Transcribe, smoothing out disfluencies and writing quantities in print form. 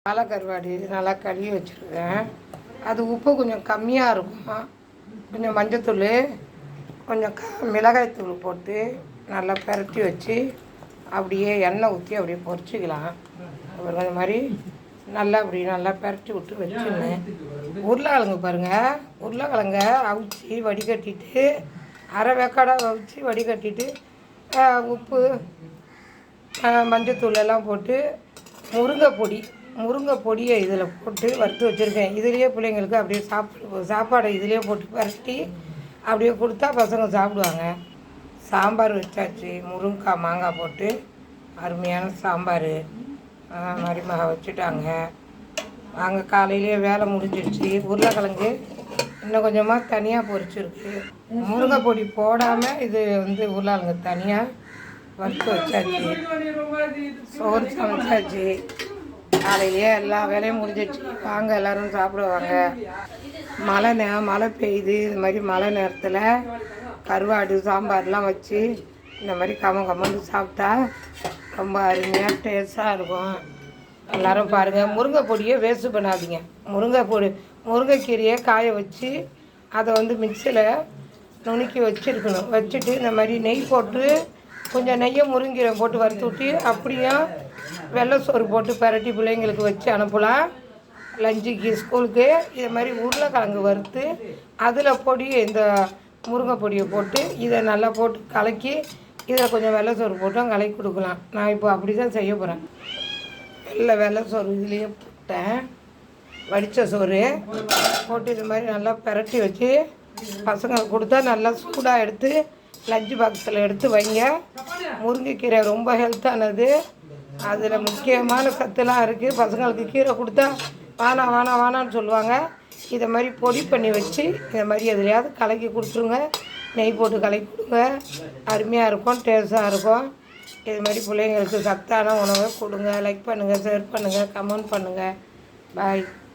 பாலை கருவாடு நல்லா கழுவி வச்சுருக்கேன். அது உப்பு கொஞ்சம் கம்மியாக இருக்கும். கொஞ்சம் மஞ்சத்தூள், கொஞ்சம் மிளகாய்த்தூள் போட்டு நல்லா பரட்டி வச்சு அப்படியே எண்ணெய் ஊற்றி அப்படியே பொரிச்சிக்கலாம். ஒரு மாதிரி நல்லா அப்படி நல்லா பரட்டி விட்டு வச்சுருந்தேன். உருளைக்கிழங்கு பாருங்கள், உருளைக்கிழங்க அவிச்சி வடிகட்டிட்டு அரை வேக்காடாக அவிச்சி வடிகட்டிட்டு உப்பு மஞ்சத்தூள் எல்லாம் போட்டு முருங்கை பொடியை இதில் போட்டு வறுத்து வச்சுருக்கேன். இதுலேயே பிள்ளைங்களுக்கு அப்படியே சாப்பாடை இதிலே போட்டு பரட்டி அப்படியே கொடுத்தா பசங்க சாப்பிடுவாங்க. சாம்பார் வச்சாச்சு, முருங்கைக்காய் மாங்காய் போட்டு அருமையான சாம்பார் மாதிரி வச்சுட்டாங்க. நாங்கள் காலையிலேயே வேலை முடிஞ்சிடுச்சு. உருளைக்கிழங்கு இன்னும் கொஞ்சமாக தனியாக பொரிச்சிருக்கு. முருங்கை பொடி போடாமல் இது உருளைக்கிழங்கு தனியாக வறுத்து வச்சாச்சு. சோறு சமைச்சாச்சு. காலையிலேயே எல்லா வேலையும் முடிஞ்சிடுச்சு. வாங்க எல்லோரும் சாப்பிடுவாங்க. மழை பெய்யுது. இது மாதிரி மழை நேரத்தில் கருவாடு சாம்பார்லாம் வச்சு இந்த மாதிரி கம்மந்து சாப்பிட்டா ரொம்ப அருமையாக டேஸ்ட்டாக இருக்கும். எல்லோரும் பாருங்கள். முருங்கை பொடியை வேஸ்ட்டு பண்ணாதீங்க. முருங்கைக்கீரையை காய வச்சு அதை மிக்சியில் நுணுக்கி வச்சுட்டு இந்த மாதிரி நெய் போட்டு கொஞ்சம் நெய்யை முருங்கீரை போட்டு வறுத்து விட்டு அப்படியும் வெள்ளை சோறு போட்டு பரட்டி பிள்ளைங்களுக்கு வச்சு அனுப்பலாம். லஞ்சுக்கு ஸ்கூலுக்கு இது மாதிரி உருளைக்கிழங்கு வறுத்து அதில் இந்த முருங்கை பொடியை போட்டு இதை நல்லா போட்டு கலக்கி இதில் கொஞ்சம் வெள்ளை சோறு போட்டும் கலக்கி கொடுக்கலாம். நான் இப்போ அப்படி தான் செய்ய போகிறேன். வெள்ளை சோறு இதுலேயே போட்டேன், வடித்த சோறு போட்டு இது மாதிரி நல்லா பரட்டி வச்சு பசங்களுக்கு கொடுத்தா நல்லா சூடாக எடுத்து லஞ்சு பாக்ஸில் எடுத்து வைங்க. முருங்கைக்கீரை ரொம்ப ஹெல்த்தானது. அதில் முக்கியமான சத்துலாம் இருக்குது. பசங்களுக்கு கீரை கொடுத்தா வேணான்னு சொல்லுவாங்க. இதை மாதிரி பொடி பண்ணி வச்சு இதை மாதிரி எதுலையாவது கலக்கி கொடுத்துருங்க. நெய் போட்டு கலக்கி கொடுங்க. அருமையாக இருக்கும், டேஸ்ட்டாக இருக்கும். இது மாதிரி பிள்ளைங்களுக்கு சத்தான உணவை கொடுங்க. லைக் பண்ணுங்கள், ஷேர் பண்ணுங்கள், கமெண்ட் பண்ணுங்கள். பாய்.